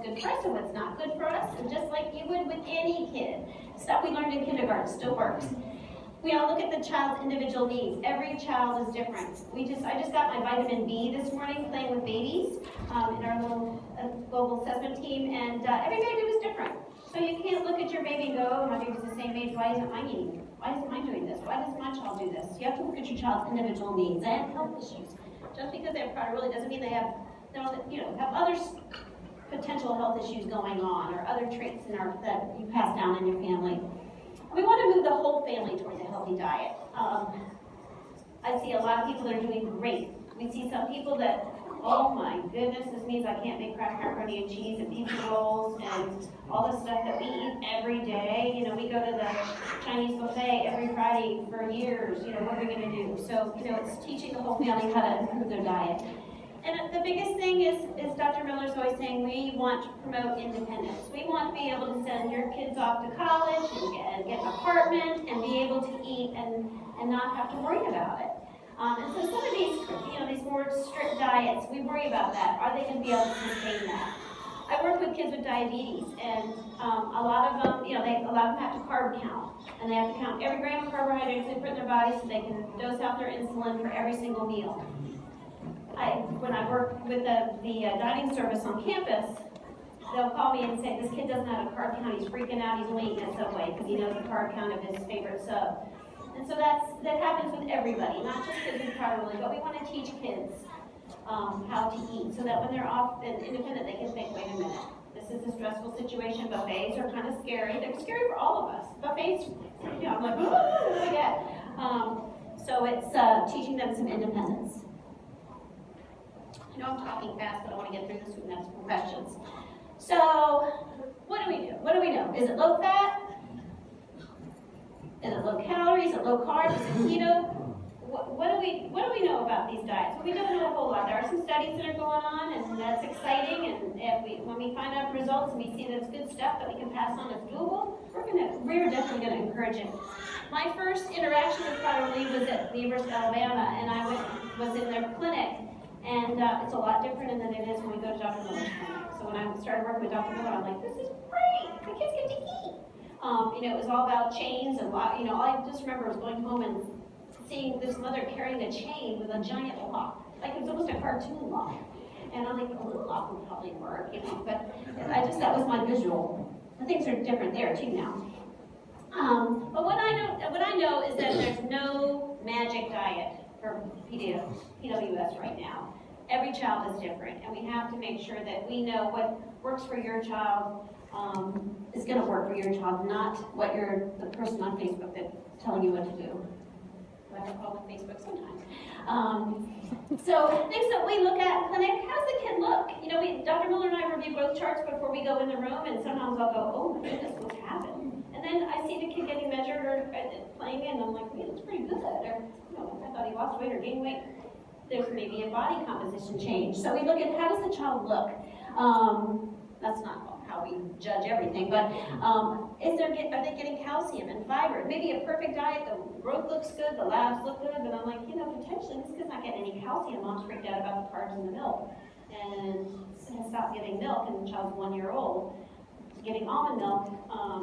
good for us and what's not good for us, and just like you would with any kid. Stuff we learned in kindergarten still works. We all look at the child's individual needs. Every child is different. I just got my vitamin B this morning playing with babies in our little global assessment team, and every baby was different. So you can't look at your baby and go, oh, my baby's the same age, why isn't mine eating? Why isn't mine doing this? Why does my child do this? You have to look at your child's individual needs. They have health issues. Just because they have Prader-Willi doesn't mean they have other potential health issues going on or other traits that you pass down in your family. We want to move the whole family towards a healthy diet. I see a lot of people that are doing great. We see some people that, oh my goodness, this means I can't make cracked macaroni and cheese and pizza rolls and all the stuff that we eat every day. You know, we go to the Chinese buffet every Friday for years. You know, what are we going to do? So, it's teaching the whole family how to improve their diet. And the biggest thing is Dr. Miller's always saying, we want to promote independence. We want to be able to send your kids off to college and get an apartment and be able to eat and not have to worry about it. And so some of these more strict diets, we worry about that. Are they going to be able to sustain that? I work with kids with diabetes, and a lot of them, a lot of them have to carb count, and they have to count every gram of carbohydrates they put in their body so they can dose out their insulin for every single meal. When I work with the dining service on campus, they'll call me and say, this kid doesn't have a carb count, he's freaking out, he's only eating at Subway because he knows the carb count of his favorite sub. And so that happens with everybody, not just kids with Prader-Willi, but we want to teach kids how to eat so that when they're off and independent, they can think, wait a minute, this is a stressful situation. Buffets are kind of scary. They're scary for all of us. Buffets, I'm like, what do I get? So it's teaching them some independence. I know I'm talking fast, but I want to get through this. We can have some questions. So, what do we do? What do we know? Is it low fat? Is it low calories? Is it low carb? Is it keto? What do we know about these diets? Well, we don't know a whole lot. There are some studies that are going on, and that's exciting. And when we find out results and we see that it's good stuff that we can pass on as doable, we're definitely going to encourage it. My first interaction with Prader-Willi was at the University of Alabama, and I was in their clinic. And it's a lot different than it is when we go to Dr. Miller's clinic. So when I started working with Dr. Miller, I'm like, this is great. My kids get to eat. It was all about chains and all I just remember was going home and seeing this mother carrying a chain with a giant lock. Like it was almost a cartoon lock. And I'm like, a little lock would probably work, but that was my visual. And things are different there too now. But what I know is that there's no magic diet for PWS right now. Every child is different, and we have to make sure that we know what works for your child is going to work for your child, not what the person on Facebook that's telling you what to do. I have to call on Facebook sometimes. So things that we look at in clinic, how does the kid look? Dr. Miller and I review both charts before we go in the room, and sometimes I'll go, oh my goodness, what's happened? And then I see the kid getting measured or playing, and I'm like, he looks pretty good. Or, I thought he lost weight or gained weight. There's maybe a body composition change. So we look at how does the child look. That's not how we judge everything, but are they getting calcium and fiber? Maybe a perfect diet, the growth looks good, the labs look good, but I'm like, potentially this kid's not getting any calcium. Mom's freaked out about the carbs in the milk and has stopped giving milk, and the child's 1 year old. Getting almond milk,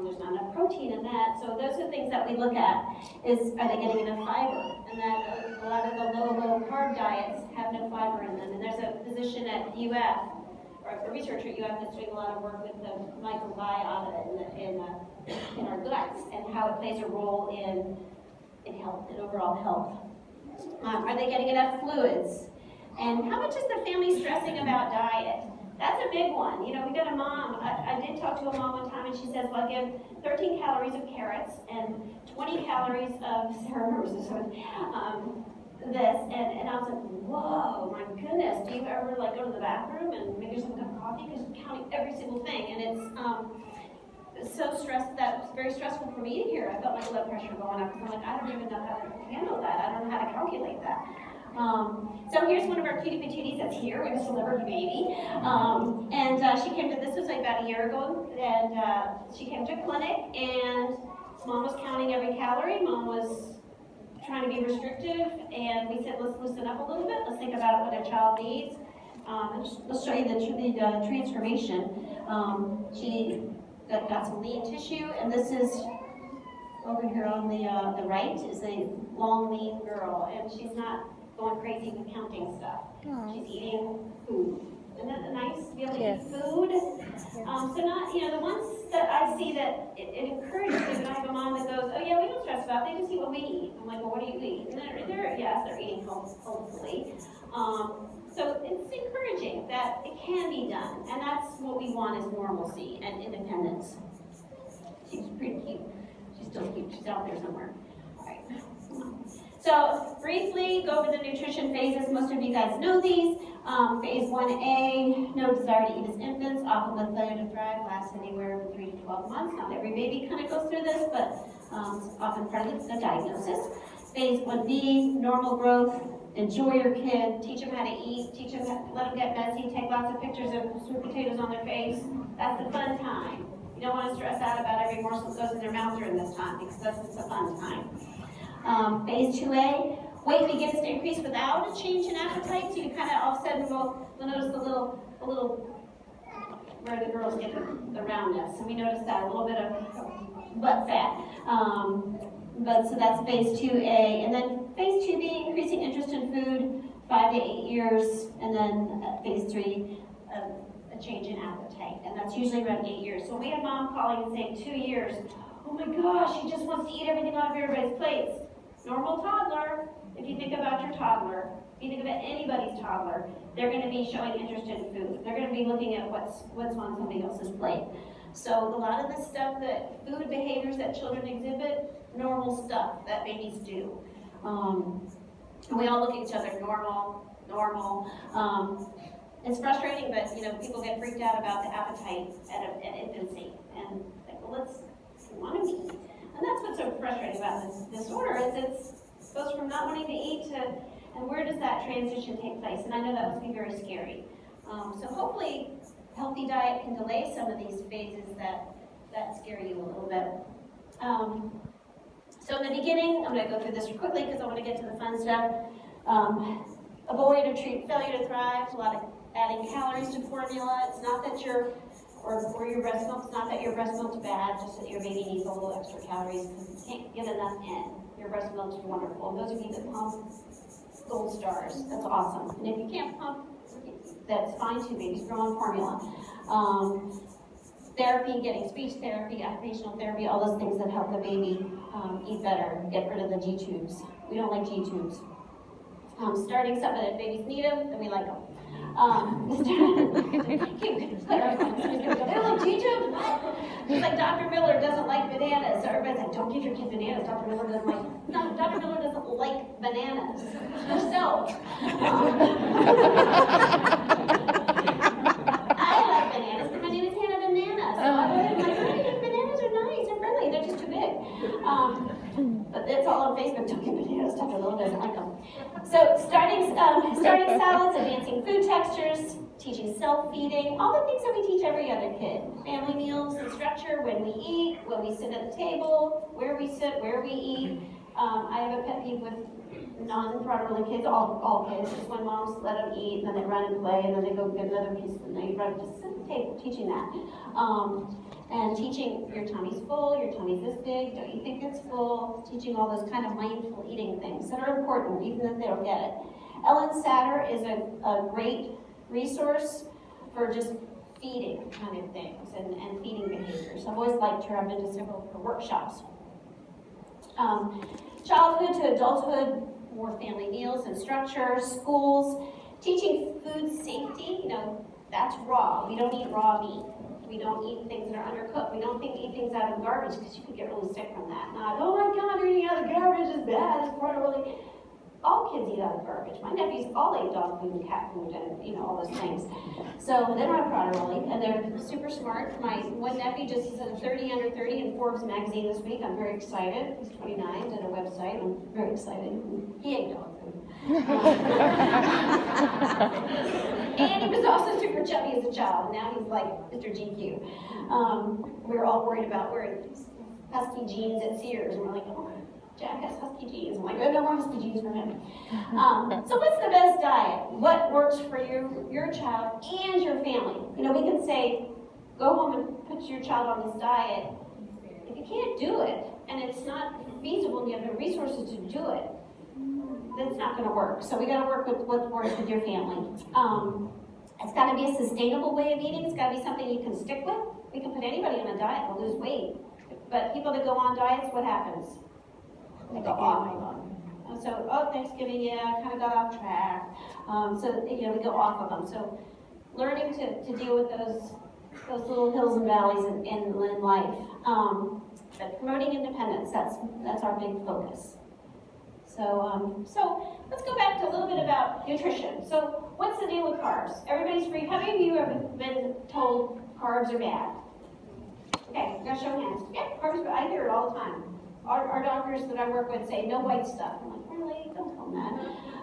there's not enough protein in that. So those are the things that we look at is, are they getting enough fiber? And that a lot of the low carb diets have no fiber in them. And there's a physician at UF, or a researcher at UF that's doing a lot of work with the microbiota in our guts and how it plays a role in health, in overall health. Are they getting enough fluids? And how much is the family stressing about diet? That's a big one. We got a mom, I did talk to a mom one time, and she says, well, I give 13 calories of carrots and 20 calories of this, and I was like, whoa, my goodness, do you ever go to the bathroom and make yourself a cup of coffee? Because you're counting every single thing, and it's so stressed, that was very stressful for me to hear. I felt my blood pressure going up, because I'm like, I don't even know how to handle that. I don't know how to calculate that. So here's one of our cutie patooties that's here. We just delivered a baby. And she came to, this was about a year ago, and she came to a clinic, and mom was counting every calorie. Mom was trying to be restrictive, and we said, let's loosen up a little bit. Let's think about what a child needs. And let's show you the transformation. She got some lean tissue, and this is over here on the right is a long, lean girl, and she's not going crazy with counting stuff. Aww. She's eating food. Isn't that nice to be able to Yes. eat food? So not, the ones that I see that it encourages me when I have a mom that goes, oh yeah, we don't stress about it, they just eat what we eat. I'm like, well, what do you eat? And they're eating hopefully. So it's encouraging that it can be done, and that's what we want is normalcy and independence. She's pretty cute. She's still cute. She's out there somewhere. All right. So briefly, go over the nutrition phases. Most of you guys know these. Phase 1A, no desire to eat as infants, often with failure to thrive, lasts anywhere from 3 to 12 months. Not every baby kind of goes through this, but it's often part of the diagnosis. Phase 1B, normal growth. Enjoy your kid, teach them how to eat, let them get messy, take lots of pictures of sweet potatoes on their face. That's the fun time. You don't want to stress out about every morsel that goes in their mouth during this time because that's just a fun time. Phase 2A, weight begins to increase without a change in appetite, so you kind of all of a sudden will notice the little where the girls get the roundness. So we notice that a little bit of butt fat. So that's phase 2A. And then phase 2B, increasing interest in food, 5 to 8 years. And then phase 3, a change in appetite. And that's usually around 8 years. So when we have mom calling and saying 2 years, oh my gosh, she just wants to eat everything out of everybody's plates. Normal toddler, if you think about your toddler, if you think about anybody's toddler, they're going to be showing interest in food. They're going to be looking at what's on somebody else's plate. So a lot of the stuff that food behaviors that children exhibit, normal stuff that babies do. And we all look at each other, normal. It's frustrating, but people get freaked out about the appetite at infancy, and think, well, we want to eat. And that's what's so frustrating about this disorder is it goes from not wanting to eat to, and where does that transition take place? And I know that must be very scary. So hopefully, healthy diet can delay some of these phases that scare you a little bit. So in the beginning, I'm going to go through this quickly because I want to get to the fun stuff. Avoid or treat failure to thrive. A lot of adding calories to formula. It's not that your breast milk. It's not that your breast milk's bad. Just that your baby needs a little extra calories because it can't get enough in. Your breast milk's wonderful. And those of you that pump, gold stars. That's awesome. And if you can't pump, that's fine too. Babies grow on formula. Therapy, getting speech therapy, occupational therapy, all those things that help the baby eat better, get rid of the G-tubes. We don't like G-tubes. Starting something that babies need them, then we like them. Keep clarifying. They don't like G-tubes? What? It's like Dr. Miller doesn't like bananas. So everybody's like, don't give your kid bananas. Dr. Miller doesn't like, no, Dr. Miller doesn't like bananas herself. I like bananas because my name is Hannah Banana. So I wouldn't like, hey, bananas are nice, they're friendly, they're just too big. But it's all on Facebook, don't get bananas, Dr. Little doesn't like them. So starting salads, advancing food textures, teaching self-feeding, all the things that we teach every other kid. Family meals, the structure, when we eat, when we sit at the table, where we sit, where we eat. I have a pet peeve with non-properly kids, all kids, is when moms let them eat, and then they run and play, and then they go get another piece, and they run, just sit at the table, teaching that. And teaching your tummy's full, your tummy's this big, don't you think it's full? Teaching all those kind of mindful eating things that are important, even if they don't get it. Ellen Satter is a great resource for just feeding kind of things and feeding behaviors. I've always liked her. I've been to several of her workshops. Childhood to adulthood, more family meals and structure, schools, teaching food safety, that's raw. We don't eat raw meat. We don't eat things that are undercooked. We don't eat things out of garbage because you could get really sick from that. Not, oh my God, you're eating out of garbage, it's bad, it's part of really. All kids eat out of garbage. My nephews all ate dog food and cat food and all those things. So they're not proud of really, and they're super smart. My one nephew just said 30 under 30 in Forbes magazine this week. I'm very excited. He's 29, did a website. I'm very excited. He ate dog food. And he was also super chubby as a child. And now he's like Mr. GQ. We were all worried about wearing husky jeans at Sears, and we're like, oh, Jack has husky jeans. I'm like, oh, no more husky jeans for him. So what's the best diet? What works for your child and your family? We can say, go home and put your child on this diet, if you can't do it, and it's not feasible and you have the resources to do it, that's not going to work. So we got to work with what works with your family. It's got to be a sustainable way of eating. It's got to be something you can stick with. We can put anybody on a diet and lose weight. But people that go on diets, what happens? They go off and on. So, Thanksgiving, yeah, I kind of got off track. So, we go off of them. So learning to deal with those little hills and valleys in life. But promoting independence, that's our big focus. So let's go back to a little bit about nutrition. So what's the deal with carbs? Everybody's free. How many of you have been told carbs are bad? Okay, I'm gonna show hands. Yeah, carbs are bad. I hear it all the time. Our doctors that I work with say no white stuff. I'm like, really? Don't tell them that.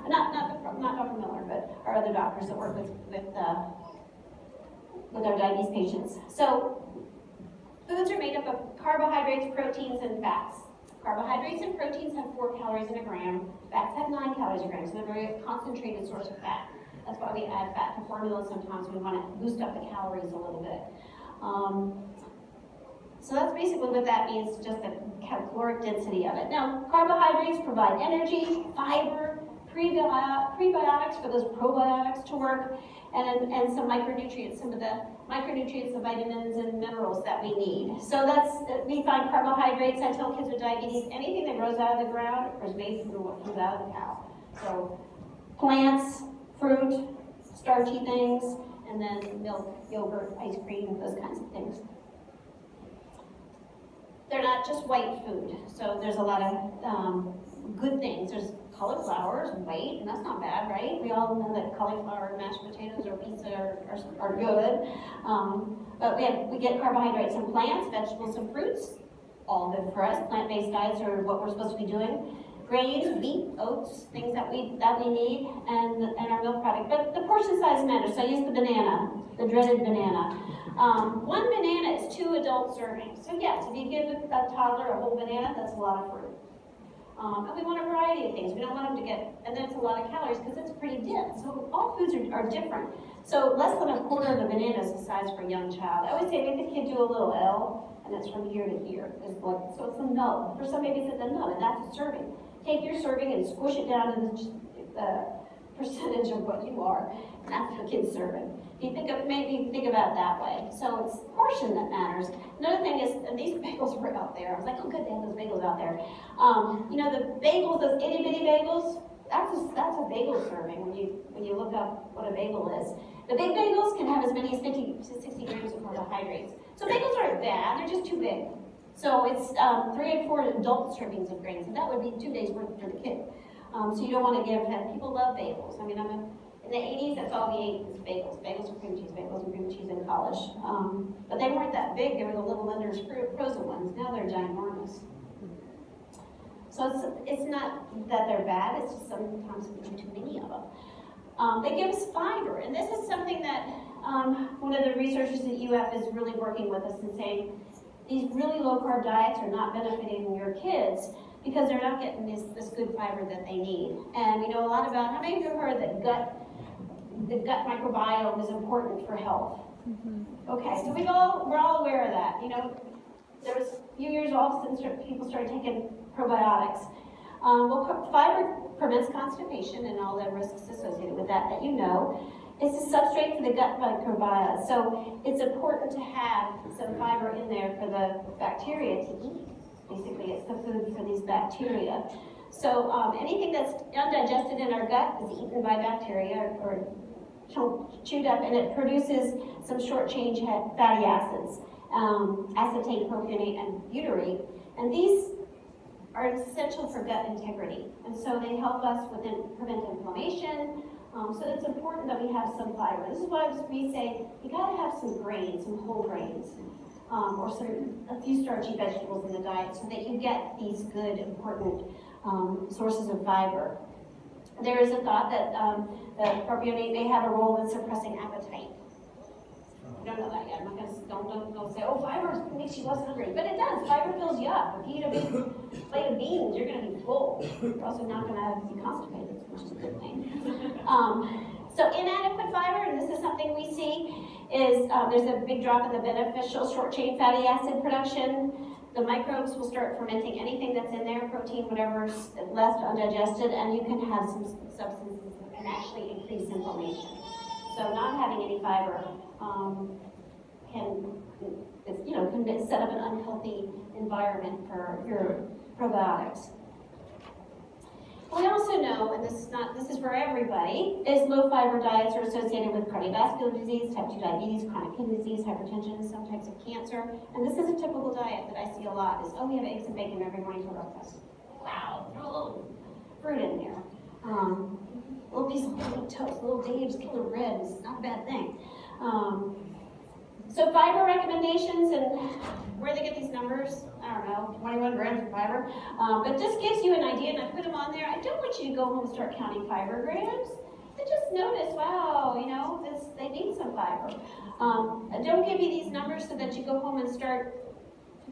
Not Dr. Miller, but our other doctors that work with our diabetes patients. So foods are made up of carbohydrates, proteins, and fats. Carbohydrates and proteins have 4 calories in a gram. Fats have 9 calories in a gram, so they're a very concentrated source of fat. That's why we add fat to formula sometimes. We want to boost up the calories a little bit. So that's basically what that means, just the caloric density of it. Now, carbohydrates provide energy, fiber, prebiotics for those probiotics to work, and some micronutrients, some of the micronutrients, the vitamins and minerals that we need. So we find carbohydrates. I tell kids with diabetes, anything that grows out of the ground is made from what comes out of the cow. So plants, fruit, starchy things, and then milk, yogurt, ice cream, those kinds of things. They're not just white food, so there's a lot of good things. There's cauliflower is white, and that's not bad, right? We all know that cauliflower, mashed potatoes, or pizza are good. But we get carbohydrates in plants, vegetables, and fruits. All good for us. Plant-based diets are what we're supposed to be doing. Grains, wheat, oats, things that we need, and our milk product. But the portion size matters. So I use the banana, the dreaded banana. 1 banana is 2 adult servings. So yes, if you give a toddler a whole banana, that's a lot of fruit. And we want a variety of things. We don't want them to get, and then it's a lot of calories because it's pretty dense. So all foods are different. So less than a quarter of a banana is the size for a young child. I would say make the kid do a little L, and it's from here to here. So it's a nub. For some babies it's a nub, and that's a serving. Take your serving and squish it down to the percentage of what you are, and that's the kid's serving. Maybe think about it that way. So it's portion that matters. Another thing is, and these bagels were out there. I was like, oh good, they have those bagels out there. The bagels, those itty bitty bagels, that's a bagel serving when you look up what a bagel is. The big bagels can have as many as 50 to 60 grams of carbohydrates. So bagels aren't bad, they're just too big. So it's 3 and 4 adult servings of grains, and that would be 2 days worth for the kid. So you don't want to give them. People love bagels. I mean, in the 80s, that's all we ate was bagels. Bagels and cream cheese in college. But they weren't that big. They were the little Lender's frozen ones. Now they're ginormous. So it's not that they're bad. It's just sometimes we do too many of them. They give us fiber, and this is something that one of the researchers at UF is really working with us and saying these really low-carb diets are not benefiting your kids because they're not getting this good fiber that they need. And we know a lot about, how many of you have heard that the gut microbiome is important for health? Mm-hmm. Okay, so we're all aware of that. There was a few years off since people started taking probiotics. Fiber prevents constipation and all the risks associated with that you know. It's a substrate for the gut microbiota, so it's important to have some fiber in there for the bacteria to eat. Basically, it's the food for these bacteria. So anything that's undigested in our gut is eaten by bacteria or chewed up, and it produces some short-chain fatty acids, acetate, propionate, and butyrate. And these are essential for gut integrity. And so they help us prevent inflammation. So it's important that we have some fiber. This is why we say you gotta have some grains, some whole grains, or a few starchy vegetables in the diet so that you get these good, important sources of fiber. There is a thought that the propionate may have a role in suppressing appetite. I don't know that yet. I'm not gonna don't say, oh, fiber makes you less hungry, but it does. Fiber fills you up. If you eat a big plate of beans, you're gonna be full. You're also not gonna be constipated, which is a good thing. So inadequate fiber, and this is something we see, is there's a big drop in the beneficial short-chain fatty acid production. The microbes will start fermenting anything that's in there, protein, whatever's left undigested, and you can have some substances that can actually increase inflammation. So not having any fiber can set up an unhealthy environment for your probiotics. We also know, and this is for everybody, is low fiber diets are associated with cardiovascular disease, type 2 diabetes, chronic kidney disease, hypertension, some types of cancer. And this is a typical diet that I see a lot is, oh, we have eggs and bacon every morning for breakfast. Wow, throw a little fruit in there. A little piece of toast, little Dave's killer bread is not a bad thing. So fiber recommendations and where they get these numbers, I don't know, 21 grams of fiber. But this gives you an idea, and I put them on there. I don't want you to go home and start counting fiber grams. I just notice, wow, they need some fiber. I don't give you these numbers so that you go home and start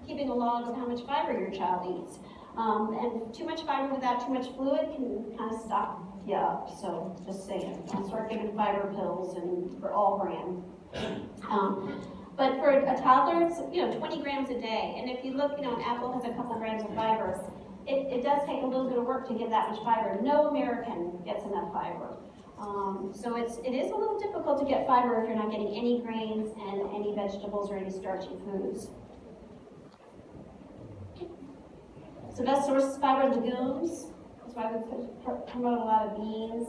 keeping a log of how much fiber your child eats. And too much fiber without too much fluid can kind of stop you up. So just saying, don't start giving fiber pills and for all brand. But for a toddler, it's 20 grams a day. And if you look, an apple has a couple grams of fiber. It does take a little bit of work to get that much fiber. No American gets enough fiber. So it is a little difficult to get fiber if you're not getting any grains and any vegetables or any starchy foods. So best sources of fiber, legumes. That's why we promote a lot of beans,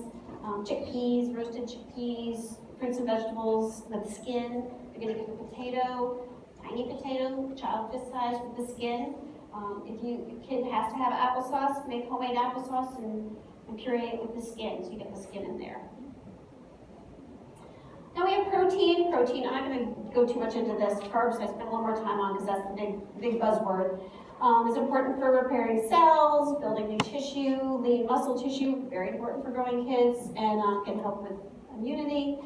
chickpeas, roasted chickpeas, fruits and vegetables with skin. You're going to get a potato, tiny potato, child fist size with the skin. If your kid has to have applesauce, make homemade applesauce and puree it with the skin, so you get the skin in there. Now we have protein. Protein, I'm not going to go too much into this. Carbs I spend a little more time on because that's the big buzzword. It's important for repairing cells, building new tissue, lean muscle tissue, very important for growing kids, and can help with immunity.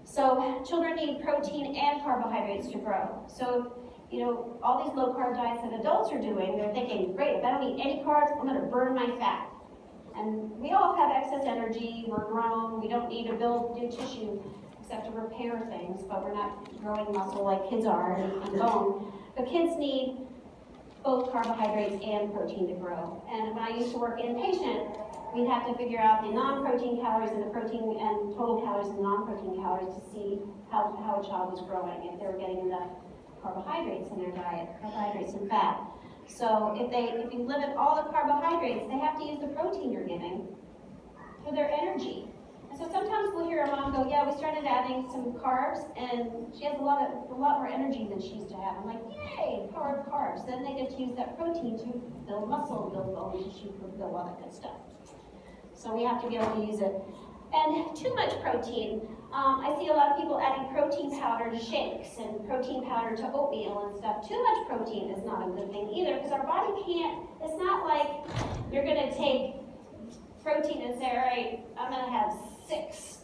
So children need protein and carbohydrates to grow. So, all these low-carb diets that adults are doing, they're thinking, great, if I don't eat any carbs, I'm going to burn my fat. And we all have excess energy, we're grown, we don't need to build new tissue except to repair things, but we're not growing muscle like kids are and bone. But kids need both carbohydrates and protein to grow. And when I used to work inpatient, we'd have to figure out the non-protein calories and the protein and total calories and non-protein calories to see how a child was growing, if they were getting enough carbohydrates in their diet, carbohydrates and fat. So if you limit all the carbohydrates, they have to use the protein you're giving for their energy. And so sometimes we'll hear a mom go, yeah, we started adding some carbs and she has a lot more energy than she used to have. I'm like, yay, power of carbs. Then they get to use that protein to build muscle, build bone tissue, build all that good stuff. So we have to be able to use it. And too much protein. I see a lot of people adding protein powder to shakes and protein powder to oatmeal and stuff. Too much protein is not a good thing either because our body can't, it's not like you're going to take protein and say, all right, I'm going to have 6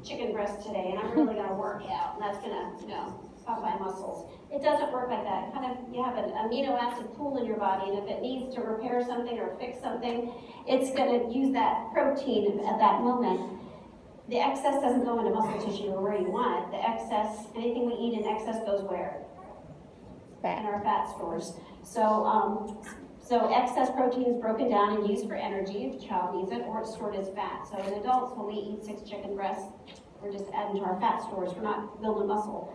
chicken breasts today and I'm really going to work out and that's going to, pop my muscles. It doesn't work like that. You have an amino acid pool in your body, and if it needs to repair something or fix something, it's going to use that protein at that moment. The excess doesn't go into muscle tissue or where you want it. The excess, anything we eat in excess goes where? Fat. In our fat stores. So excess protein is broken down and used for energy if the child needs it, or it's stored as fat. So in adults, when we eat 6 chicken breasts, we're just adding to our fat stores. We're not building muscle.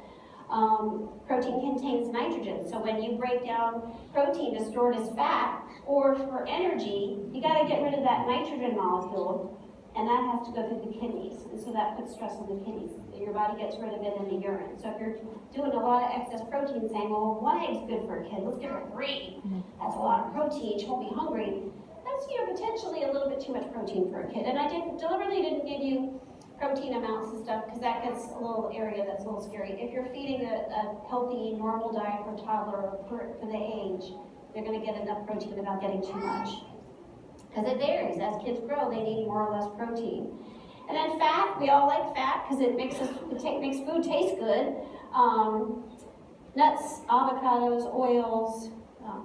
Protein contains nitrogen, so when you break down protein to store it as fat or for energy, you got to get rid of that nitrogen molecule, and that has to go through the kidneys, and so that puts stress on the kidneys. Your body gets rid of it in the urine. So if you're doing a lot of excess protein, saying, well, 1 egg's good for a kid, let's give her 3. That's a lot of protein, she won't be hungry. That's potentially a little bit too much protein for a kid. And I deliberately didn't give you protein amounts and stuff because that gets a little area that's a little scary. If you're feeding a healthy, normal diet for a toddler for the age, they're going to get enough protein without getting too much. Because it varies. As kids grow, they need more or less protein. And then fat, we all like fat because it makes food taste good. Nuts, avocados, oils,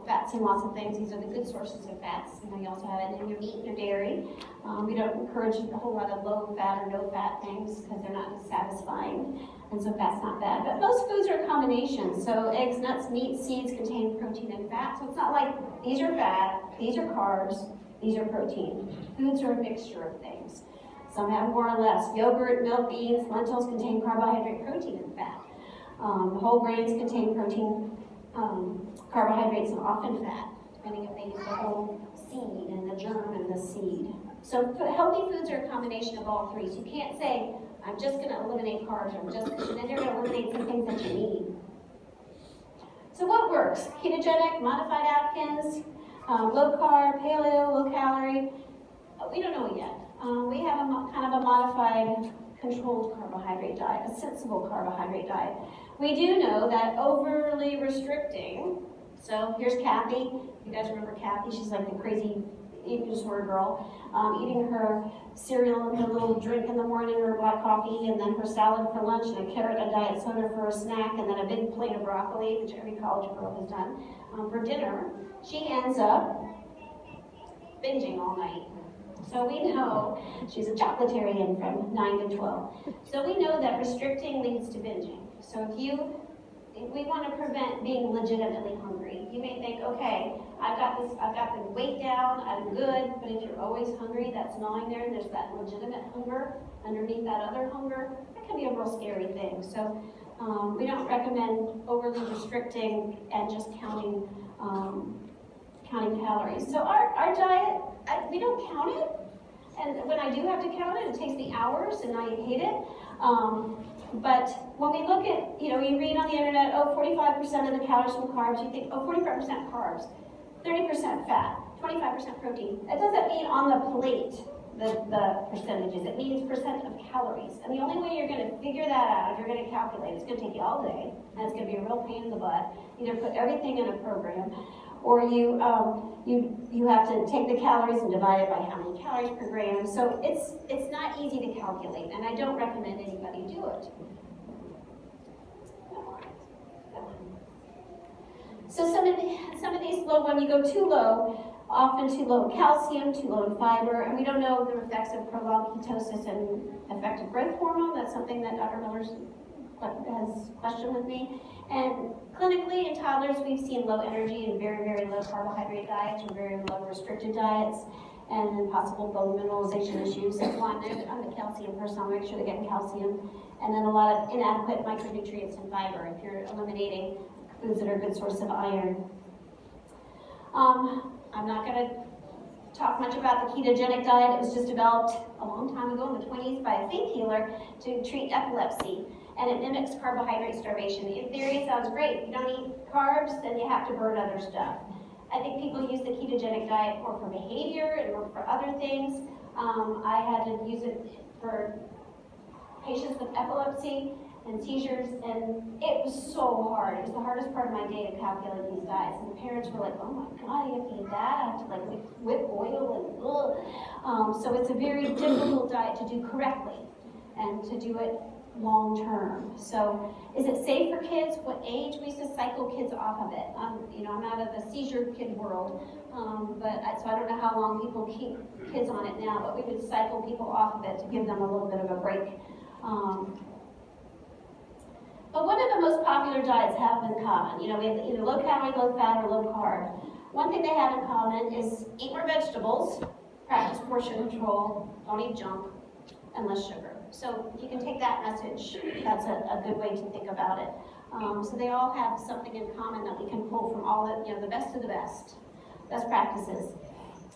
fats in lots of things. These are the good sources of fats. You know, you also have it in your meat and your dairy. We don't encourage a whole lot of low fat or no fat things because they're not satisfying, and so fat's not bad. But most foods are a combination. So eggs, nuts, meat, seeds contain protein and fat. So it's not like these are fat, these are carbs, these are protein. Foods are a mixture of things. Some have more or less. Yogurt, milk, beans, lentils contain carbohydrate, protein, and fat. Whole grains contain protein, carbohydrates, and often fat, depending if they use the whole seed and the germ and the seed. So healthy foods are a combination of all three. So you can't say, I'm just going to eliminate carbs, or then you're going to eliminate some things that you need. So what works? Ketogenic, modified Atkins, low carb, paleo, low calorie. We don't know yet. We have a kind of a modified controlled carbohydrate diet, a sensible carbohydrate diet. We do know that overly restricting, so here's Kathy. You guys remember Kathy? She's like the crazy eating disorder girl, eating her cereal and her little drink in the morning, her black coffee, and then her salad for lunch, and a carrot, a diet soda for a snack, and then a big plate of broccoli, which every college girl has done, for dinner. She ends up binging all night. So we know she's a chocolatarian from 9 to 12. So we know that restricting leads to binging. So if we want to prevent being legitimately hungry, you may think, okay, I've got the weight down, I'm good, but if you're always hungry, that's gnawing there, and there's that legitimate hunger underneath that other hunger, that can be a real scary thing. So we don't recommend overly restricting and just counting calories. So our diet, we don't count it, and when I do have to count it, it takes me hours, and I hate it. But when we look at, you read on the internet, 45% of the calories from carbs, you think, 45% carbs, 30% fat, 25% protein. That doesn't mean on the plate, the percentages. It means percent of calories. And the only way you're going to figure that out, if you're going to calculate, it's going to take you all day, and it's going to be a real pain in the butt. Either put everything in a program, or you have to take the calories and divide it by how many calories per gram. So it's not easy to calculate, and I don't recommend anybody do it. So some of these low, when you go too low, often too low in calcium, too low in fiber, and we don't know the effects of prolonged ketosis and effective growth hormone. That's something that Dr. Miller's has questioned with me. And clinically in toddlers, we've seen low energy and very, very low carbohydrate diets or very low restricted diets, and then possible bone mineralization issues. So I'm a calcium person, I'll make sure they're getting calcium. And then a lot of inadequate micronutrients and fiber if you're eliminating foods that are a good source of iron. I'm not going to talk much about the ketogenic diet. It was just developed a long time ago in the 20s by a faith healer to treat epilepsy, and it mimics carbohydrate starvation. In theory, it sounds great. If you don't eat carbs, then you have to burn other stuff. I think people use the ketogenic diet more for behavior and more for other things. I had to use it for patients with epilepsy and seizures, and it was so hard. It was the hardest part of my day to calculate these diets, and the parents were like, oh my God, you have to eat that? I have to like whip oil and ugh. So it's a very difficult diet to do correctly and to do it long term. So is it safe for kids? What age? We used to cycle kids off of it. I'm out of the seizure kid world, so I don't know how long people keep kids on it now, but we would cycle people off of it to give them a little bit of a break. But what do the most popular diets have in common? We have either low calorie, low fat, or low carb. One thing they have in common is eat more vegetables, practice portion control, don't eat junk, and less sugar. So if you can take that message, that's a good way to think about it. So they all have something in common that we can pull from all the best of the best practices.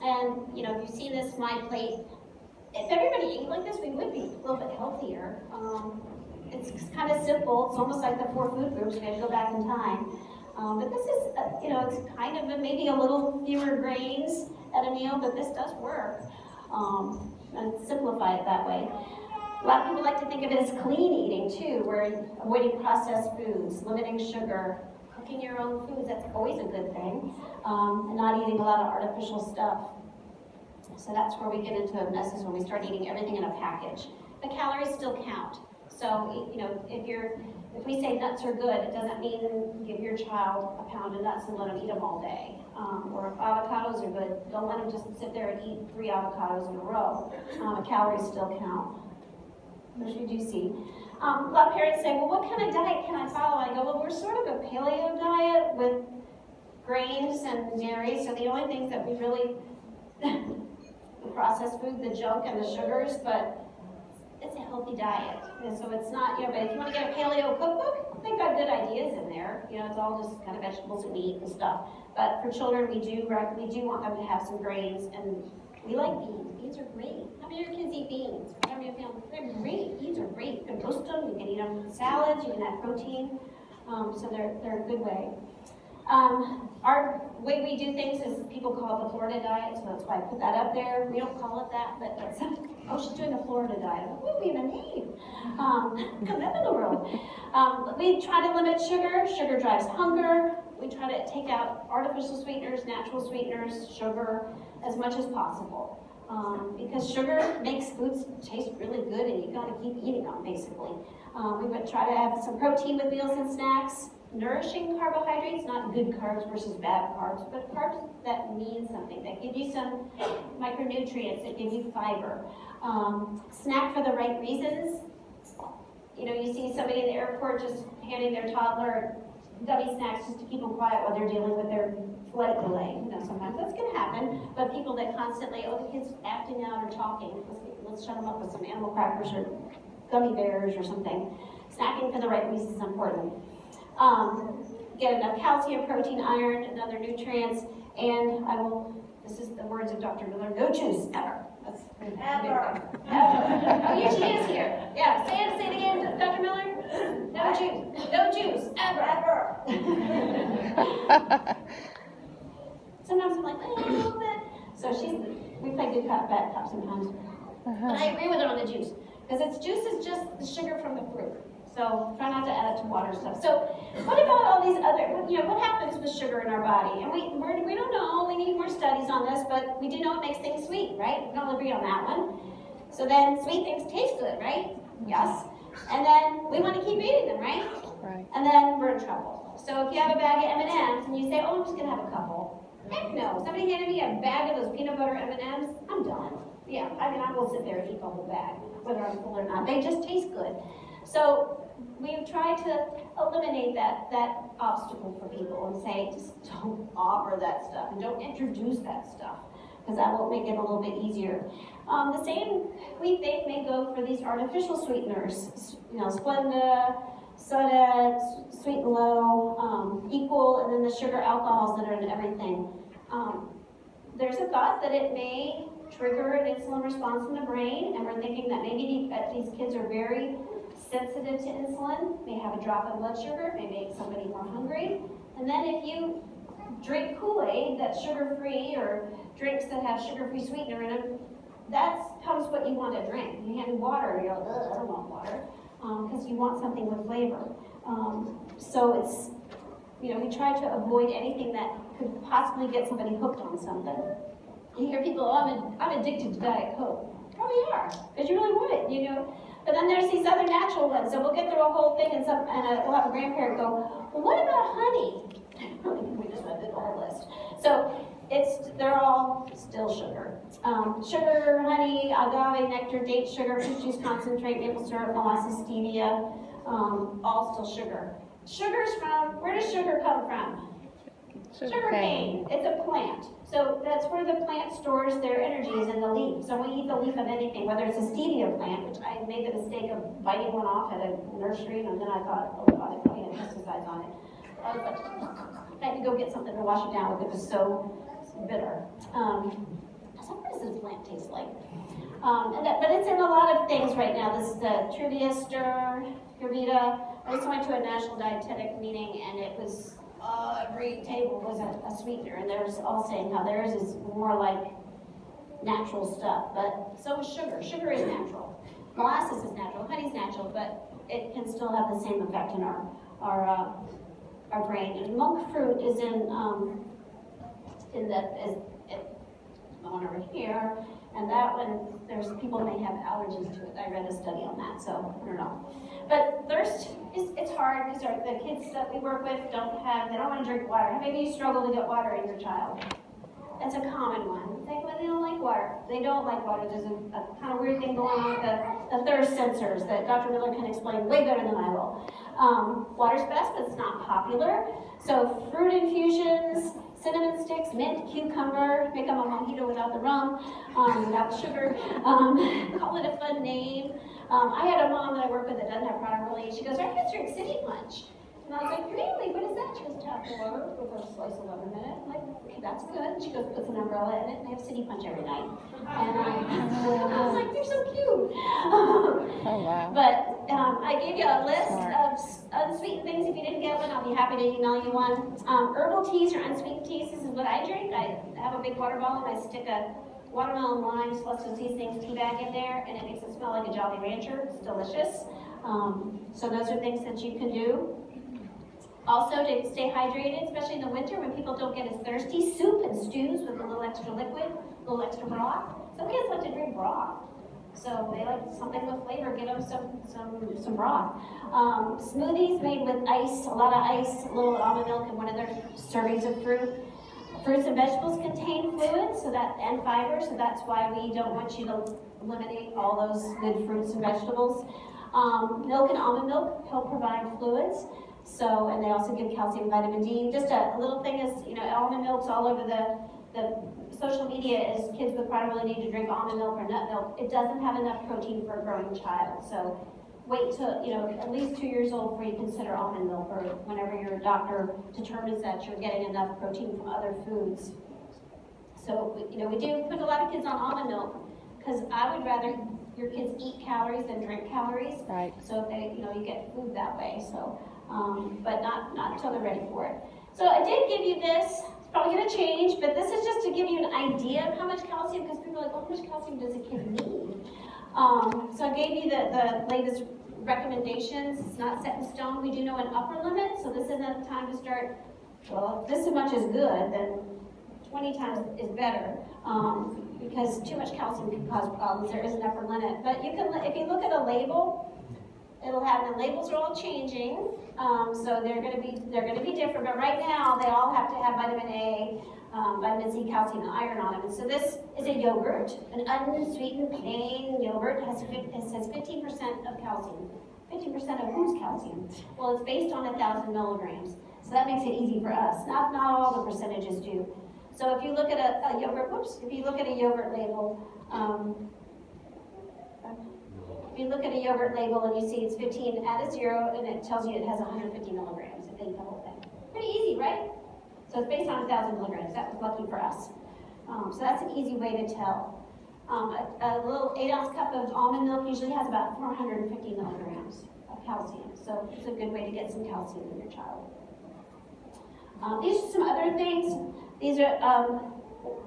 And if you've seen this My Plate, if everybody ate like this, we would be a little bit healthier. It's kind of simple. It's almost like the 4 food groups. We had to go back in time. But this is, it's kind of maybe a little fewer grains at a meal, but this does work. And simplify it that way. A lot of people like to think of it as clean eating too, where avoiding processed foods, limiting sugar, cooking your own foods. That's always a good thing. And not eating a lot of artificial stuff. So that's where we get into messes when we start eating everything in a package. But calories still count. So, if you're if we say nuts are good, it doesn't mean give your child a pound of nuts and let them eat them all day. Or if avocados are good, don't let them just sit there and eat 3 avocados in a row. Calories still count, which we do see. A lot of parents say, well, what kind of diet can I follow? I go, well, we're sort of a paleo diet with grains and dairy, so the only things that we really, the processed food, the junk and the sugars, but it's a healthy diet. And so it's not, but if you want to get a paleo cookbook, they've got good ideas in there. It's all just kind of vegetables and meat and stuff. But for children, we do want them to have some grains, and we like beans. Beans are great. How many of your kids eat beans? How many of you? They're great. Beans are great. You can roast them. You can eat them in salads. You can add protein. So they're a good way. Our way we do things is people call it the Florida diet, so that's why I put that up there. We don't call it that, but that's, she's doing the Florida diet. Oh, we have a name. Come up in the world. We try to limit sugar. Sugar drives hunger. We try to take out artificial sweeteners, natural sweeteners, sugar, as much as possible. Because sugar makes foods taste really good, and you gotta keep eating them, basically. We would try to have some protein with meals and snacks. Nourishing carbohydrates, not good carbs versus bad carbs, but carbs that mean something, that give you some micronutrients, that give you fiber. Snack for the right reasons. You see somebody in the airport just handing their toddler gummy snacks just to keep them quiet while they're dealing with their flight delay. Sometimes that's going to happen, but people that constantly, the kid's acting out or talking, let's shut them up with some animal crackers or gummy bears or something. Snacking for the right reasons is important. Get enough calcium, protein, iron, and other nutrients, and this is the words of Dr. Miller, no juice, ever. Ever. Oh, here she is here. Yeah, say it again, Dr. Miller. No juice, ever. Sometimes I'm like, a little bit. So we play good cop, bad cop sometimes. But I agree with her on the juice, because juice is just the sugar from the fruit. So try not to add it to water stuff. So what about all these other, what happens with sugar in our body? And we don't know, we need more studies on this, but we do know it makes things sweet, right? We can all agree on that one. So then sweet things taste good, right? Yes. And then we want to keep eating them, right? Right. And then we're in trouble. So if you have a bag of M&Ms and you say, I'm just going to have a couple. Heck no. Somebody handed me a bag of those peanut butter M&Ms, I'm done. Yeah, I will sit there and eat the whole bag, whether I'm full or not. They just taste good. So we've tried to eliminate that obstacle for people and say, just don't offer that stuff and don't introduce that stuff, because that will make it a little bit easier. The same, we think, may go for these artificial sweeteners, Splenda, soda, sweet and low, equal, and then the sugar alcohols that are in everything. There's a thought that it may trigger an insulin response in the brain, and we're thinking that maybe these kids are very sensitive to insulin, may have a drop in blood sugar, may make somebody more hungry. And then if you drink Kool-Aid that's sugar-free, or drinks that have sugar-free sweetener in them, that becomes what you want to drink. You hand water, you're like, ugh, I don't want water, because you want something with flavor. So it's, we try to avoid anything that could possibly get somebody hooked on something. You hear people, I'm addicted to Diet Coke. Probably are, because you really want it, But then there's these other natural ones. So we'll get through a whole thing, and we'll have a grandparent go, well, what about honey? We just went through the whole list. So they're all still sugar. Sugar, honey, agave, nectar, date sugar, fruit juice concentrate, maple syrup, molasses, stevia, all still sugar. Where does sugar come from? Sugar cane. It's a plant. So that's where the plant stores their energies, in the leaf. So when we eat the leaf of anything, whether it's a stevia plant, which I made the mistake of biting one off at a nursery, and then I thought, oh God, it probably had pesticides on it. I was like, I had to go get something to wash it down with. It was so bitter. So what does this plant taste like? But it's in a lot of things right now. This is the Truvia, Stir, Gavita. I just went to a national dietetic meeting, and it was every table was a sweetener, and they're all saying how theirs is more like natural stuff, but so is sugar. Sugar is natural. Molasses is natural. Honey's natural, but it can still have the same effect in our brain. And monk fruit is the one over here, and that one, people may have allergies to it. I read a study on that, so I don't know. But thirst, it's hard because the kids that we work with they don't want to drink water. Maybe you struggle to get water in your child. That's a common one. They don't like water. They don't like water. There's a kind of weird thing going on with the thirst sensors that Dr. Miller can explain way better than I will. Water's best, but it's not popular. So fruit infusions, cinnamon sticks, mint, cucumber, make them a mojito without the rum, without the sugar. Call it a fun name. I had a mom that I work with that doesn't have product release. She goes, our kids drink city punch. And I was like, really? What is that? She goes, tap water with a slice of lemon in it. I'm like, okay, that's good. She goes, puts an umbrella in it, and they have city punch every night. And I was like, you're so cute. Oh, wow. But I gave you a list of unsweetened things. If you didn't get one, I'll be happy to email you one. Herbal teas or unsweetened teas, this is what I drink. I have a big water bottle, and I stick a watermelon, lime, celestial seasonings tea bag in there, and it makes it smell like a Jolly Rancher. It's delicious. So those are things that you can do. Also, to stay hydrated, especially in the winter when people don't get as thirsty, soup and stews with a little extra liquid, a little extra broth. Some kids like to drink broth, so they like something with flavor. Give them some broth. Smoothies made with ice, a lot of ice, a little almond milk, and one of their servings of fruit. Fruits and vegetables contain fluids, and fiber, so that's why we don't want you to eliminate all those good fruits and vegetables. Milk and almond milk help provide fluids. So, and they also give calcium and vitamin D. Just a little thing is, almond milk's all over the social media is kids with probably need to drink almond milk or nut milk. It doesn't have enough protein for a growing child. So wait till, at least 2 years old before you consider almond milk, or whenever your doctor determines that you're getting enough protein from other foods. So, we do put a lot of kids on almond milk because I would rather your kids eat calories than drink calories. Right. So if they, you get food that way. So. But not until they're ready for it. So I did give you this. It's probably going to change, but this is just to give you an idea of how much calcium, because people are like, well, how much calcium does a kid need? So I gave you the latest recommendations. It's not set in stone. We do know an upper limit, so this isn't the time to start, well, if this much is good, then 20 times is better, because too much calcium can cause problems. There is an upper limit. But you can, if you look at a label, it'll have, the labels are all changing, so they're going to be different. But right now, they all have to have vitamin A, vitamin C, calcium, and iron on them. And so this is a yogurt, an unsweetened plain yogurt. It says 15% of calcium. 15% of whose calcium? Well, it's based on 1,000 milligrams, so that makes it easy for us. Not all the percentages do. So if you look at a yogurt, if you look at a yogurt label. If you look at a yogurt label and you see it's 15, add a 0, and it tells you it has 150 milligrams if they eat the whole thing. Pretty easy, right? So it's based on 1,000 milligrams. That was lucky for us. So that's an easy way to tell. A little 8-ounce cup of almond milk usually has about 450 milligrams of calcium. So it's a good way to get some calcium in your child. These are some other things. These are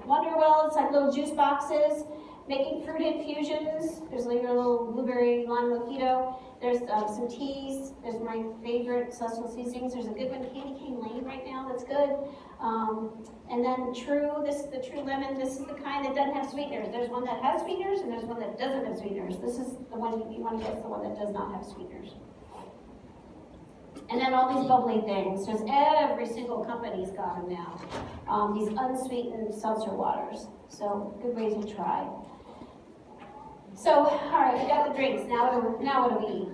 Wonderwell. It's like little juice boxes. Making fruit infusions. There's like your little blueberry lime mojito. There's some teas. There's my favorite celestial seasonings. There's a good one, Candy Cane Lane right now. That's good. And then this is the True Lemon. This is the kind that doesn't have sweeteners. There's one that has sweeteners, and there's one that doesn't have sweeteners. This is the one you want to get. The one that does not have sweeteners. And then all these bubbly things. There's every single company's got them now. These unsweetened seltzer waters. So good ways to try. So, all right, we got the drinks. Now what do we eat?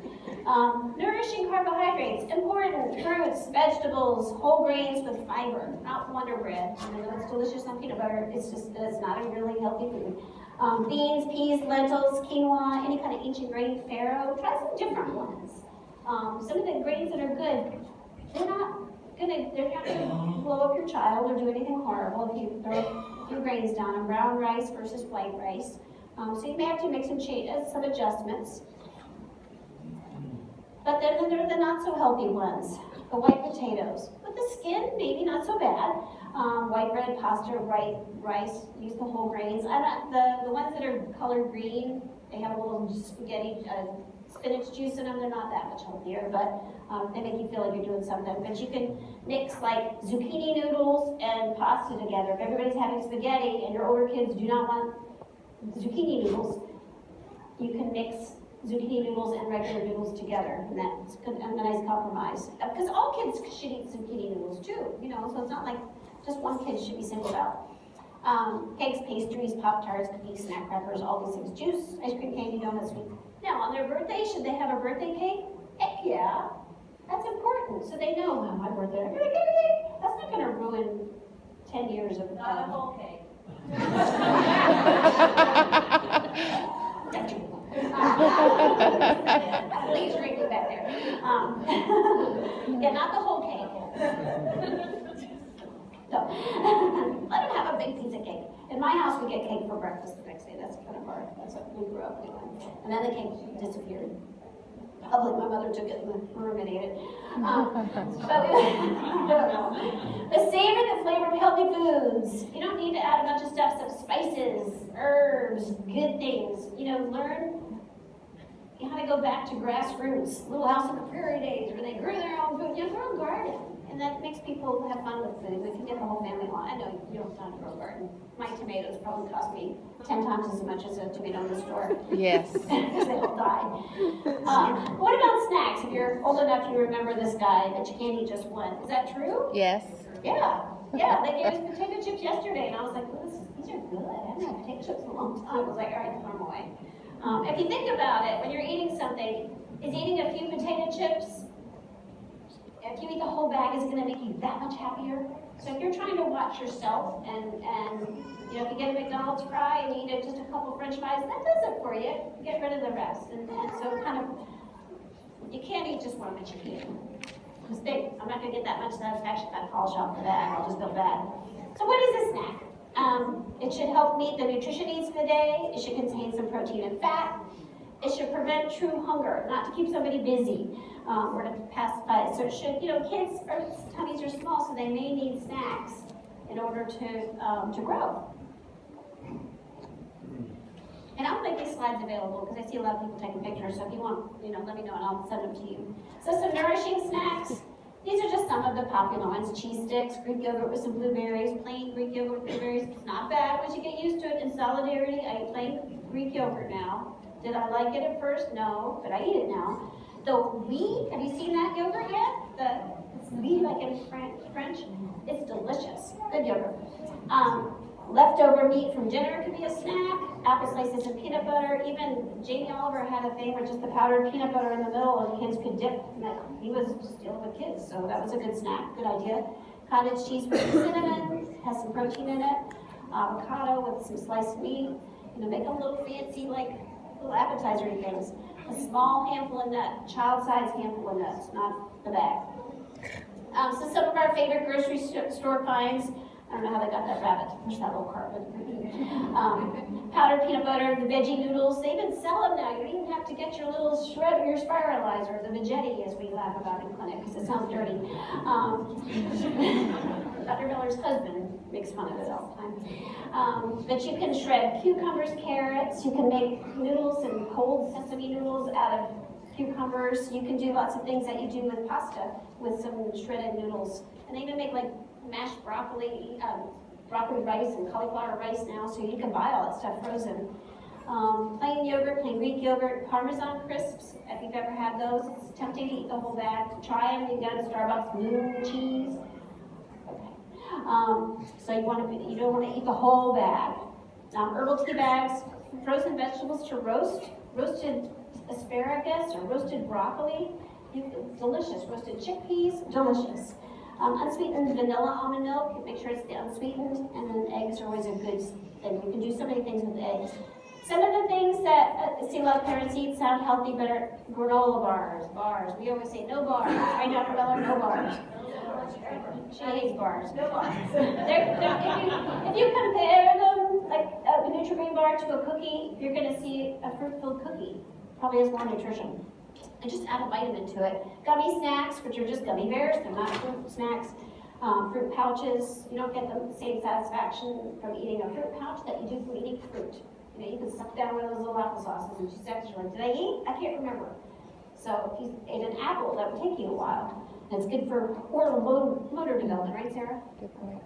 Nourishing carbohydrates, important. Fruits, vegetables, whole grains with fiber, not Wonder Bread. I know it's delicious on peanut butter. It's not a really healthy food. Beans, peas, lentils, quinoa, any kind of ancient grain, farro. Try some different ones. Some of the grains that are good, they're not gonna blow up your child or do anything horrible if you throw a few grains down on brown rice versus white rice. So you may have to make some adjustments. But then there are the not so healthy ones, the white potatoes. With the skin, maybe not so bad. White bread, pasta, white rice, use the whole grains. The ones that are colored green, they have a little spaghetti spinach juice in them. They're not that much healthier, but they make you feel like you're doing something. But you can mix like zucchini noodles and pasta together. If everybody's having spaghetti and your older kids do not want zucchini noodles, you can mix zucchini noodles and regular noodles together, and that's a nice compromise. Because all kids should eat zucchini noodles too, you know, so it's not like just one kid should be singled out. Cakes, pastries, Pop-Tarts, cookies, snack wrappers, all these things. Juice, ice cream, candy, donuts, sweet. Now, on their birthday, should they have a birthday cake? Heck yeah, that's important. So they know, oh, my birthday, I'm gonna get a cake. That's not gonna ruin 10 years of Not a whole cake. Please drink it back there. Yeah, not the whole cake. So, let them have a big piece of cake. In my house, we get cake for breakfast the next day. That's kind of that's what we grew up doing. And then the cake disappeared. Probably my mother took it and ruminated. But I don't know. But savor the flavor of healthy foods. You don't need to add a bunch of stuff, some spices, herbs, good things. You know, learn how to go back to grassroots, Little House on the Prairie days, where they grew their own food. You know, grow a garden. And that makes people have fun with food. We can get the whole family along. I know you don't have to grow a garden. My tomatoes probably cost me 10 times as much as a tomato in the store. Yes. Because they all die. What about snacks? If you're old enough, you remember this guy that you can't eat just one. Is that true? Yes. Yeah. Yeah, they gave us potato chips yesterday, and I was like, well, these are good. I haven't had potato chips in a long time. I was like, all right, throw them away. If you think about it, when you're eating something, is eating a few potato chips, if you eat the whole bag, is it going to make you that much happier? So if you're trying to watch yourself and you know, if you get a McDonald's fry and you eat just a couple French fries, that does it for you. Get rid of the rest. And so kind of, you can't eat just one, but you can. Just think, I'm not going to get that much satisfaction if I polish off the bag. I'll just feel bad. So what is a snack? It should help meet the nutrition needs for the day. It should contain some protein and fat. It should prevent true hunger, not to keep somebody busy or to pacify it. So it should, you know, kids' tummies are small, so they may need snacks in order to grow. And I'll make these slides available because I see a lot of people taking pictures. So if you want, you know, let me know and I'll send them to you. So some nourishing snacks. These are just some of the popular ones. Cheese sticks, Greek yogurt with some blueberries, plain Greek yogurt with blueberries. It's not bad once you get used to it. In solidarity, I eat plain Greek yogurt now. Did I like it at first? No, but I eat it now. The wheat, have you seen that yogurt yet? It's wheat like in French. It's delicious. Good yogurt. Leftover meat from dinner could be a snack. Apple slices and peanut butter. Even Jamie Oliver had a thing where just the powdered peanut butter in the middle and kids could dip. He was just dealing with kids, so that was a good snack. Good idea. Cottage cheese with cinnamon. Has some protein in it. Avocado with some sliced meat. You know, make them a little fancy, like little appetizer things. A small handful of nuts, child-sized handful of nuts, not the bag. So some of our favorite grocery store finds. I don't know how they got that rabbit. There's that little carpet. Powdered peanut butter, the veggie noodles. They even sell them now. You don't even have to get your little shred, your spiralizer, the veggetti, as we laugh about in clinic, because it sounds dirty. Dr. Miller's husband makes fun of it all the time. But you can shred cucumbers, carrots. You can make noodles and cold sesame noodles out of cucumbers. You can do lots of things that you do with pasta with some shredded noodles. And they even make like mashed broccoli, broccoli rice and cauliflower rice now, so you can buy all that stuff frozen. Plain yogurt, plain Greek yogurt, Parmesan crisps, if you've ever had those. It's tempting to eat the whole bag. Try them, you go to Starbucks, moon cheese. Okay. So you don't want to eat the whole bag. Herbal tea bags, frozen vegetables to roast, roasted asparagus or roasted broccoli, delicious. Roasted chickpeas, delicious. Unsweetened vanilla almond milk, make sure it's the unsweetened, and then eggs are always a good thing. You can do so many things with eggs. Some of the things that I see a lot of parents eat sound healthy, but are granola bars. We always say no bars, right, Dr. Miller? No bars. She hates bars. No bars. If you compare them, like a Nutri-Grain bar to a cookie, you're going to see a fruit-filled cookie. Probably has more nutrition. And just add a vitamin to it. Gummy snacks, which are just gummy bears, they're not fruit snacks. Fruit pouches, you don't get the same satisfaction from eating a fruit pouch that you do from eating fruit. You know, you can suck down one of those little applesauces, and she's actually like, did I eat? I can't remember. So if you ate an apple, that would take you a while. And it's good for oral motor development, right, Sarah? Good point.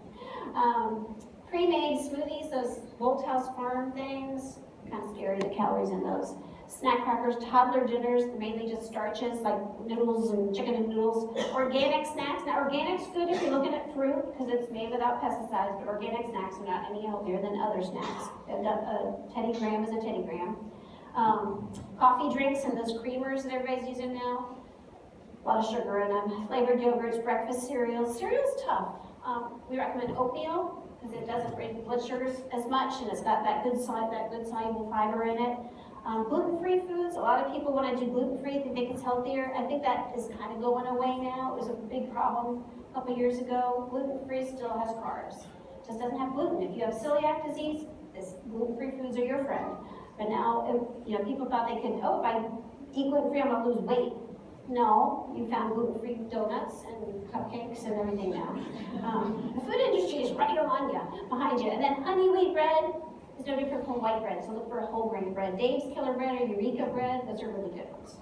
Pre-made smoothies, those Bolthouse Farm things, kind of scary, the calories in those. Snack crackers, toddler dinners, mainly just starches like noodles and chicken and noodles. Organic snacks. Now, organic's good if you're looking at fruit because it's made without pesticides, but organic snacks are not any healthier than other snacks. A Teddy Graham is a Teddy Graham. Coffee drinks and those creamers that everybody's using now. A lot of sugar in them. Flavored yogurts, breakfast cereals. Cereal's tough. We recommend oatmeal because it doesn't raise blood sugars as much, and it's got that good soluble fiber in it. Gluten-free foods, a lot of people, when I do gluten-free, they think it's healthier. I think that is kind of going away now. It was a big problem a couple years ago. Gluten-free still has carbs. It just doesn't have gluten. If you have celiac disease, gluten-free foods are your friend. But now, people thought they could, if I eat gluten-free, I'm gonna lose weight. No, you found gluten-free donuts and cupcakes and everything now. The food industry is right on you, behind you. And then honey wheat bread is no different from white bread, so look for a whole grain bread. Dave's Killer Bread or Eureka Bread, those are really good ones.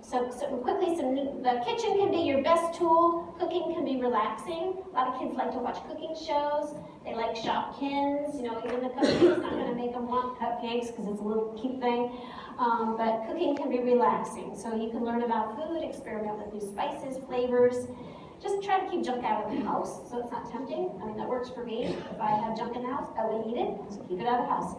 So quickly, the kitchen can be your best tool. Cooking can be relaxing. A lot of kids like to watch cooking shows. They like Shopkins. Even the cupcakes, not going to make them want cupcakes because it's a little cute thing. But cooking can be relaxing. So you can learn about food, experiment with new spices, flavors. Just try to keep junk out of the house so it's not tempting. I mean, that works for me. If I have junk in the house, I will eat it, so keep it out of the house.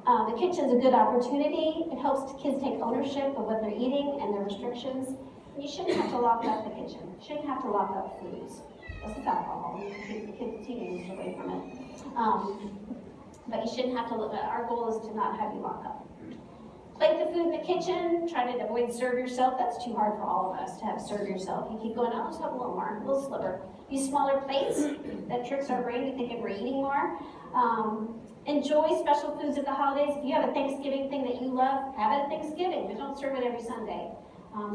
The kitchen's a good opportunity. It helps kids take ownership of what they're eating and their restrictions. And you shouldn't have to lock up the kitchen. You shouldn't have to lock up foods. This is alcohol. You can keep the kids, teenagers away from it. But you shouldn't have to, our goal is to not have you lock up. Plate the food in the kitchen, try to avoid serve yourself. That's too hard for all of us to have serve yourself. You keep going, I'll just have a little more, a little sliver. Use smaller plates. That tricks our brain to thinking we're eating more. Enjoy special foods at the holidays. If you have a Thanksgiving thing that you love, have it at Thanksgiving, but don't serve it every Sunday.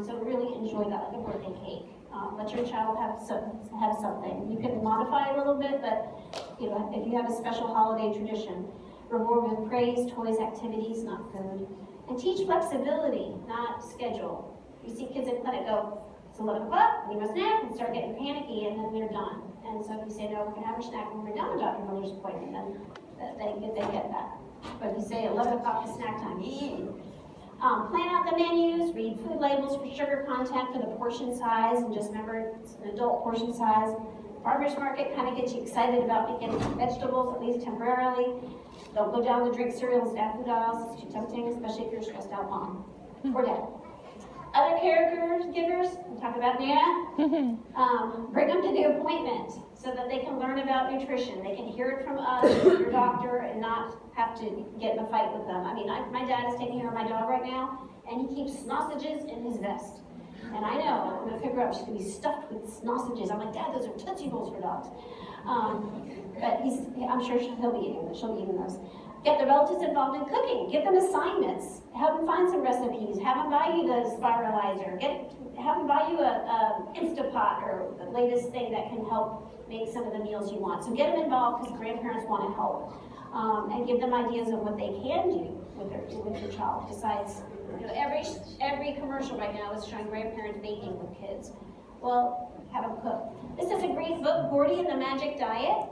So really enjoy that, like a birthday cake. Let your child have something. You can modify it a little bit, but if you have a special holiday tradition, reward with praise, toys, activities, not food. And teach flexibility, not schedule. You see kids in clinic go, it's 11 o'clock, you must nap, and start getting panicky, and then they're done. And so if you say, no, we're going to have a snack when we're done with Dr. Miller's appointment, then they get that. But if you say 11 o'clock is snack time, plan out the menus, read food labels for sugar content for the portion size, and just remember it's an adult portion size. Farmer's market kind of gets you excited about getting vegetables, at least temporarily. Don't go down the drink cereal and snack food aisles. It's too tempting, especially if you're a stressed out mom or dad. Other caregivers, we talked about Nana, bring them to the appointment so that they can learn about nutrition. They can hear it from us, your doctor, and not have to get in a fight with them. I mean, my dad is taking care of my dog right now, and he keeps sausages in his vest. And I know, I'm gonna figure out she's gonna be stuffed with sausages. I'm like, Dad, those are Tootsie Rolls for dogs. But I'm sure she'll be eating those. Get the relatives involved in cooking. Give them assignments. Have them find some recipes. Have them buy you the spiralizer. Have them buy you a Instapot or the latest thing that can help make some of the meals you want. So get them involved because grandparents want to help. And give them ideas of what they can do with your child. Besides, every commercial right now is showing grandparents baking with kids. Well, have them cook. This is a great book, Gordy and the Magic Diet.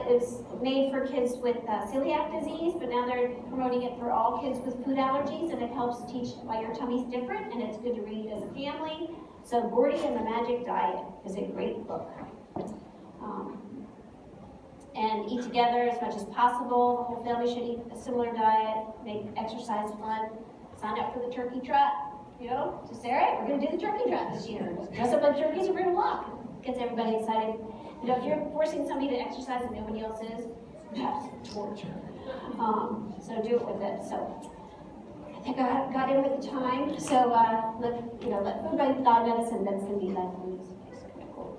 It's made for kids with celiac disease, but now they're promoting it for all kids with food allergies, and it helps teach why your tummy's different, and it's good to read as a family. So Gordy and the Magic Diet is a great book. And eat together as much as possible. The whole family should eat a similar diet, make exercise fun. Sign up for the turkey trot. So Sarah, we're going to do the turkey trot this year. Dress up like turkeys and we're going to walk. Gets everybody excited. If you're forcing somebody to exercise and nobody else is, that's torture. So do it with it. So I think I got in with the time. So let food by medicine, medicine be life. Cool.